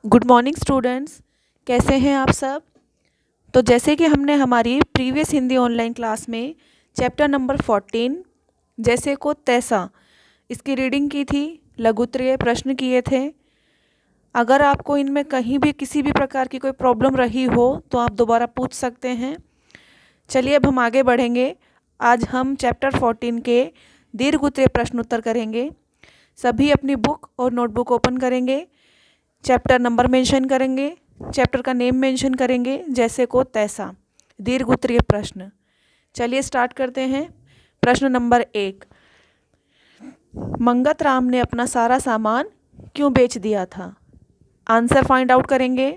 Good morning students. कैसे हैं आप सब। तो जैसे कि हमने हमारी प्रीवियस हिंदी ऑनलाइन क्लास में चैप्टर नंबर 14 जैसे को तैसा इसकी रीडिंग की थी, लघुत्तरीय प्रश्न किए थे। अगर आपको इनमें कहीं भी किसी भी प्रकार की कोई प्रॉब्लम रही हो तो आप दोबारा पूछ सकते हैं। चलिए अब हम आगे बढ़ेंगे। आज हम चैप्टर 14 के दीर्घ प्रश्न उत्तर करेंगे। सभी अपनी बुक और नोटबुक ओपन करेंगे, चैप्टर नंबर मेंशन करेंगे, चैप्टर का नेम मेंशन करेंगे, जैसे को तैसा दीर्घ उत्तरीय प्रश्न। चलिए स्टार्ट करते हैं। प्रश्न नंबर 1, मंगत राम ने अपना सारा सामान क्यों बेच दिया था। आंसर फाइंड आउट करेंगे।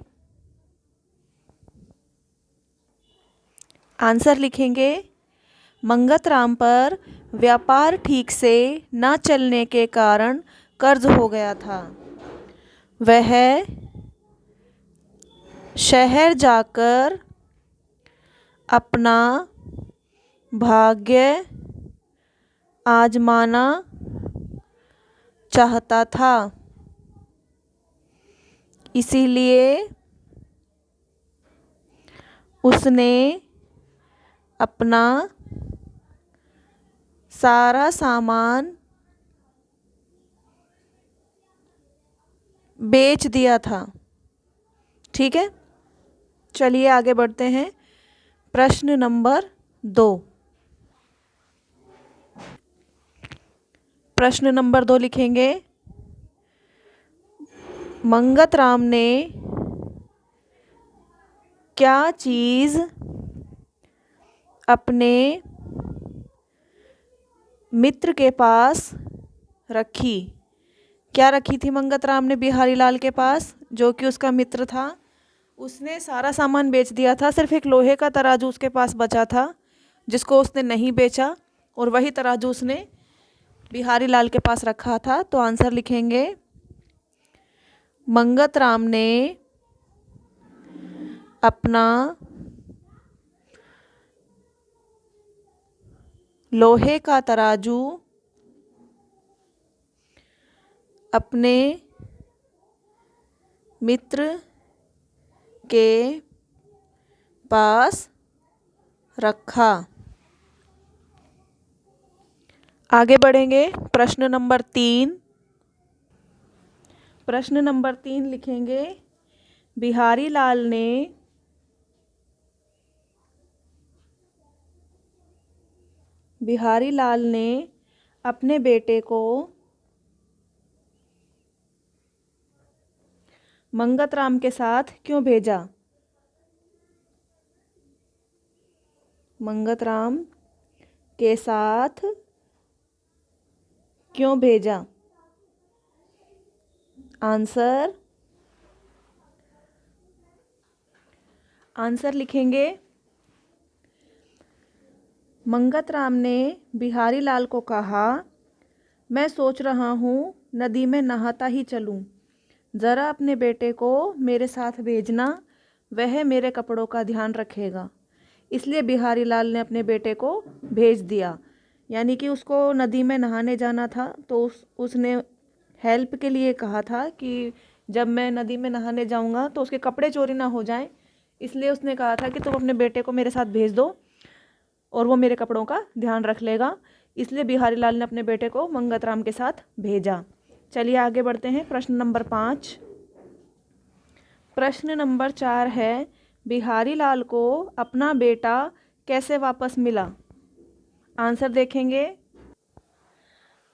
आंसर लिखेंगे, मंगत राम पर व्यापार ठीक से न चलने के कारण कर्ज हो गया था। वह शहर जाकर अपना भाग्य आजमाना चाहता था, इसीलिए उसने अपना सारा सामान बेच दिया था। ठीक है, चलिए आगे बढ़ते हैं। प्रश्न नंबर 2। प्रश्न नंबर 2 लिखेंगे, मंगत राम ने क्या चीज़ अपने मित्र के पास रखी। क्या रखी थी मंगत राम ने बिहारी लाल के पास, जो कि उसका मित्र था। उसने सारा सामान बेच दिया था, सिर्फ एक लोहे का तराजू उसके पास बचा था जिसको उसने नहीं बेचा, और वही तराजू उसने बिहारी लाल के पास रखा था। तो आंसर लिखेंगे, मंगत राम ने अपना लोहे का तराजू अपने मित्र के पास रखा। आगे बढ़ेंगे। प्रश्न नंबर 3। प्रश्न नंबर 3 लिखेंगे, बिहारी लाल ने अपने बेटे को मंगत राम के साथ क्यों भेजा। मंगत राम के साथ क्यों भेजा। आंसर लिखेंगे, मंगत राम ने बिहारी लाल को कहा, मैं सोच रहा हूँ नदी में नहाता ही चलूँ, ज़रा अपने बेटे को मेरे साथ भेजना, वह मेरे कपड़ों का ध्यान रखेगा। इसलिए बिहारी लाल ने अपने बेटे को भेज दिया, यानी कि उसको नदी में नहाने जाना था। तो उसने हेल्प के लिए कहा था कि जब मैं नदी में नहाने जाऊंगा तो उसके कपड़े चोरी ना हो जाएं, इसलिए उसने कहा था कि तुम अपने बेटे को मेरे साथ भेज दो और वो मेरे कपड़ों का ध्यान रख लेगा। इसलिए बिहारी लाल ने अपने बेटे को मंगत राम के साथ भेजा। चलिए आगे बढ़ते हैं। प्रश्न नंबर 5। प्रश्न नंबर 4 है, बिहारी लाल को अपना बेटा कैसे वापस मिला। आंसर देखेंगे।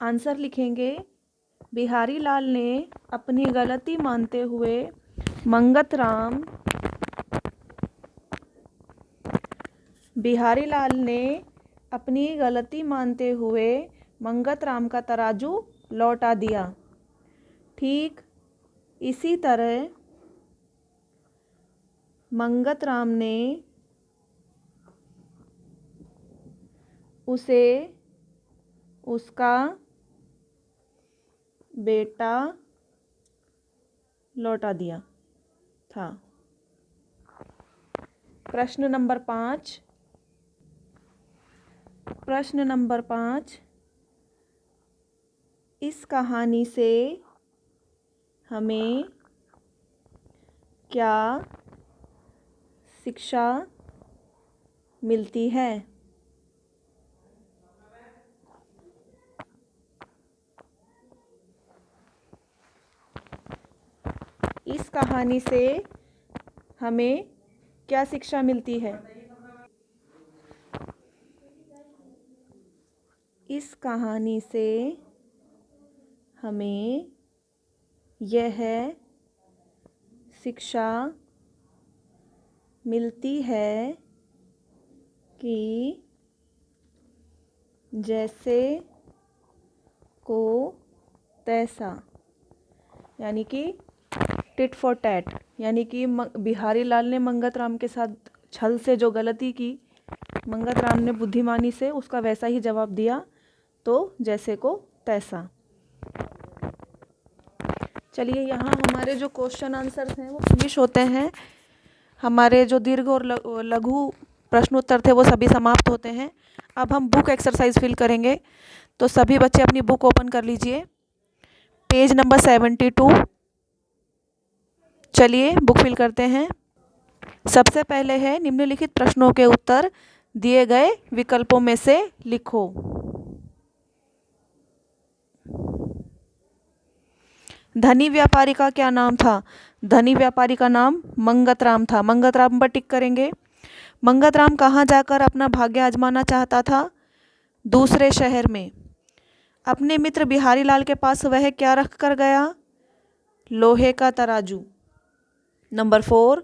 आंसर लिखेंगे, बिहारी लाल ने अपनी गलती मानते हुए मंगत राम बिहारी लाल ने अपनी गलती मानते हुए मंगत राम का तराजू लौटा दिया। ठीक इसी तरह मंगत राम ने उसे उसका बेटा लौटा दिया था। प्रश्न नंबर 5। प्रश्न नंबर 5, इस कहानी से हमें क्या शिक्षा मिलती है? इस कहानी से हमें क्या शिक्षा मिलती है? इस कहानी से हमें यह शिक्षा मिलती है कि जैसे को तैसा, यानी कि टिट फॉर टैट, यानी कि बिहारी लाल ने मंगत राम के साथ छल से जो गलती की, मंगत राम ने बुद्धिमानी से उसका वैसा ही जवाब दिया, तो जैसे को तैसा। चलिए, यहाँ हमारे जो क्वेश्चन आंसर्स हैं वो फिनिश होते हैं। हमारे जो दीर्घ और लघु प्रश्नोत्तर थे वो सभी समाप्त होते हैं। अब हम बुक एक्सरसाइज फिल करेंगे, तो सभी बच्चे अपनी बुक ओपन कर लीजिए, पेज नंबर 72। चलिए बुक फिल करते हैं। सबसे पहले है निम्नलिखित प्रश्नों के उत्तर दिए गए विकल्पों में से लिखो। धनी व्यापारी का क्या नाम था? धनी व्यापारी का नाम मंगत राम था। मंगत राम पर टिक करेंगे। मंगत राम कहाँ जाकर अपना भाग्य आजमाना चाहता था? दूसरे शहर में। अपने मित्र बिहारी लाल के पास वह क्या रख कर गया? लोहे का तराजू। नंबर 4,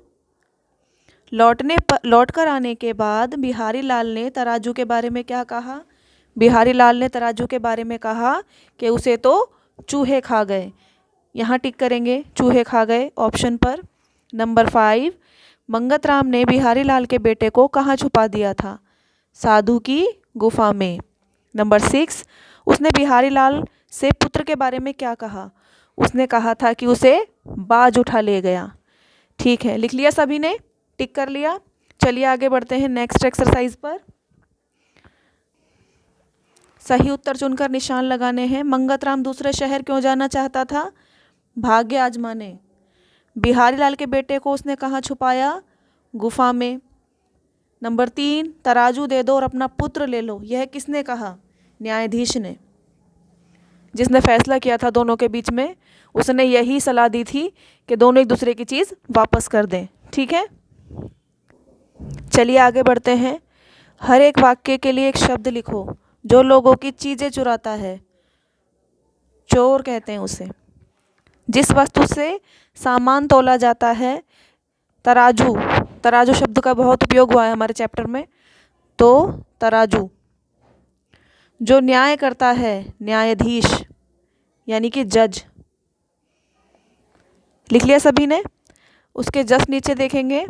लौट कर आने के बाद बिहारी लाल ने तराजू के बारे में क्या कहा? बिहारी लाल ने तराजू के बारे में कहा कि उसे तो चूहे खा गए। यहाँ टिक करेंगे, चूहे खा गए ऑप्शन पर। नंबर 5, मंगत राम ने बिहारी लाल के बेटे को कहाँ छुपा दिया था? साधु की गुफा में। नंबर 6, उसने बिहारी लाल से पुत्र के बारे में क्या कहा? उसने कहा था कि उसे बाज उठा ले गया। ठीक है, लिख लिया सभी ने, टिक कर लिया। चलिए आगे बढ़ते हैं नेक्स्ट एक्सरसाइज पर। सही उत्तर चुनकर निशान लगाने हैं। मंगत राम दूसरे शहर क्यों जाना चाहता था? भाग्य आजमाने। बिहारी लाल के बेटे को उसने कहाँ छुपाया? गुफा में। नंबर 3, तराजू दे दो और अपना पुत्र ले लो, यह किसने कहा? न्यायाधीश ने, जिसने फैसला किया था दोनों के बीच में, उसने यही सलाह दी थी कि दोनों एक दूसरे की चीज़ वापस कर दें। ठीक है, चलिए आगे बढ़ते हैं। हर एक वाक्य के लिए एक शब्द लिखो जो लोगों की चीज़ें चुराता है। चोर कहते हैं उसे। जिस वस्तु से सामान तोला जाता है, तराजू। तराजू शब्द का बहुत उपयोग हुआ है हमारे चैप्टर में, तो तराजू। जो न्याय करता है, न्यायाधीश, यानी कि जज। लिख लिया सभी ने? उसके जस्ट नीचे देखेंगे,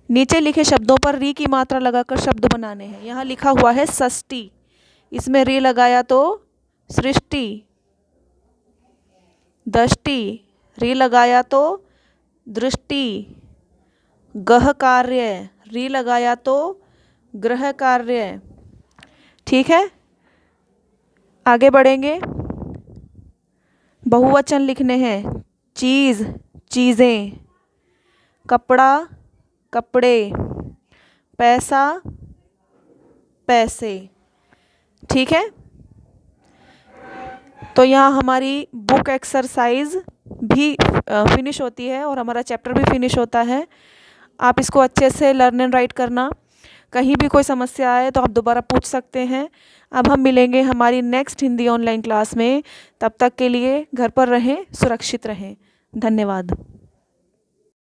नीचे लिखे शब्दों पर री की मात्रा लगाकर शब्द बनाने हैं। यहाँ लिखा हुआ है सृष्टि, इसमें री लगाया तो सृष्टि। दृष्टि, री लगाया तो दृष्टि। गह कार्य, री लगाया तो ग्रह कार्य। ठीक है, आगे बढ़ेंगे। बहुवचन लिखने हैं। चीज़, चीज़ें। कपड़ा, कपड़े। पैसा, पैसे। ठीक है, तो यहाँ हमारी बुक एक्सरसाइज भी फिनिश होती है और हमारा चैप्टर भी फिनिश होता है। आप इसको अच्छे से लर्न एंड राइट करना। कहीं भी कोई समस्या आए तो आप दोबारा पूछ सकते हैं। अब हम मिलेंगे हमारी नेक्स्ट हिंदी ऑनलाइन क्लास में। तब तक के लिए घर पर रहें, सुरक्षित रहें। धन्यवाद।